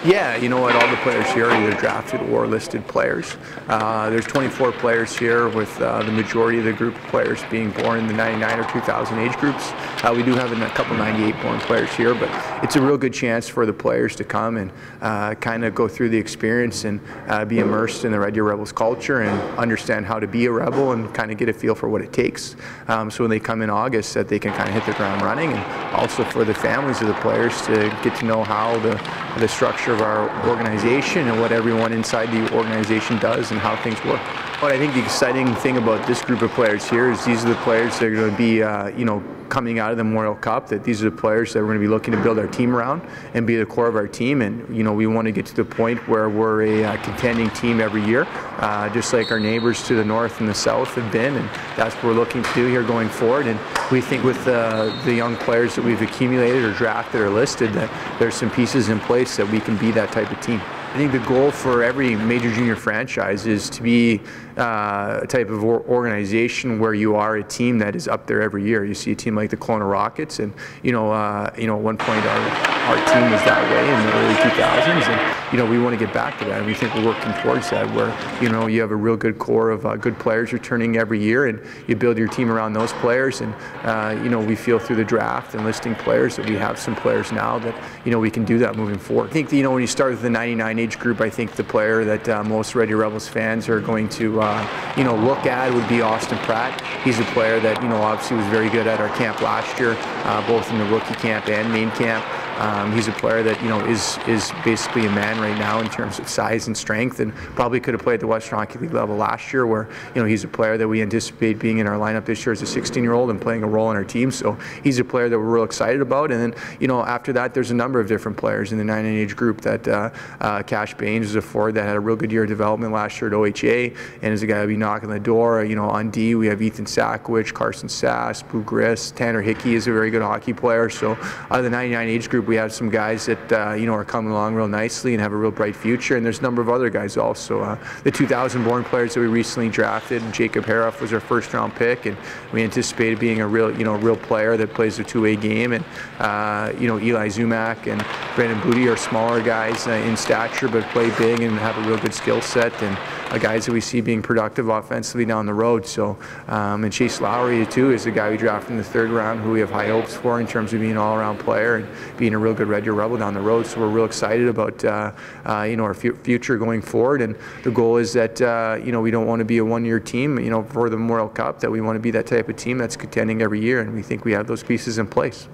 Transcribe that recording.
Yeah, you know what, all the players here are either drafted or listed players. There's 24 players here, with the majority of the group of players being born in the 99 or 2000 age groups. We do have a couple 98 born players here, but it's a real good chance for the players to come and kind of go through the experience and be immersed in the Red Deer Rebels culture and understand how to be a Rebel and kind of get a feel for what it takes. So when they come in August, that they can kind of hit the ground running, and also for the families of the players to get to know how the structure of our organization and what everyone inside the organization does and how things work. But I think the exciting thing about this group of players here is these are the players that are going to be, you know, coming out of the Memorial Cup, that these are the players that we're going to be looking to build our team around and be the core of our team. And, you know, we want to get to the point where we're a contending team every year, just like our neighbors to the north and the south have been, and that's what we're looking to do here going forward. And we think with the young players that we've accumulated or drafted or listed, that there's some pieces in place that we can be that type of team. I think the goal for every major junior franchise is to be a type of organization where you are a team that is up there every year. You see a team like the Kelowna Rockets, and you know, at one point our team was that way in the early 2000s, and you know, we want to get back to that. And we think we're working towards that, where you know, you have a real good core of good players returning every year, and you build your team around those players. And you know, we feel through the draft and listing players that we have some players now that you know we can do that moving forward. I think that, you know, when you start with the 99 age group, I think the player that most Red Deer Rebels fans are going to you know, look at would be Austin Pratt. He's a player that, you know, obviously was very good at our camp last year, both in the rookie camp and main camp. He's a player that, you know, is basically a man right now in terms of size and strength, and probably could have played at the Western Hockey League level last year, where, you know, he's a player that we anticipate being in our lineup this year as a 16-year-old and playing a role in our team. So he's a player that we're real excited about. And then, you know, after that, there's a number of different players in the 99 age group that Cash Baines is a forward that had a real good year of development last year at OHA, and is a guy that'll be knocking the door. You know, on D, we have Ethan Sackowich, Carson Sass, Boo Griss, Tanner Hickey is a very good hockey player. So out of the 99 age group, we have some guys that you know, are coming along real nicely and have a real bright future, and there's a number of other guys also. The 2000 born players that we recently drafted, Jacob Haroff was our first-round pick, and we anticipated being a real, you know, real player that plays the two-way game. And you know, Eli Zumak and Brandon Booty are smaller guys in stature, but play big and have a real good skill set, and guys that we see being productive offensively down the road. So, and Chase Lowry too is a guy we drafted in the 3rd round, who we have high hopes for in terms of being an all-around player and being a real good Red Deer Rebel down the road. So we're real excited about you know, our future going forward. And the goal is that you know, we don't want to be a one-year team, you know, for the Memorial Cup. That we want to be that type of team that's contending every year, and we think we have those pieces in place.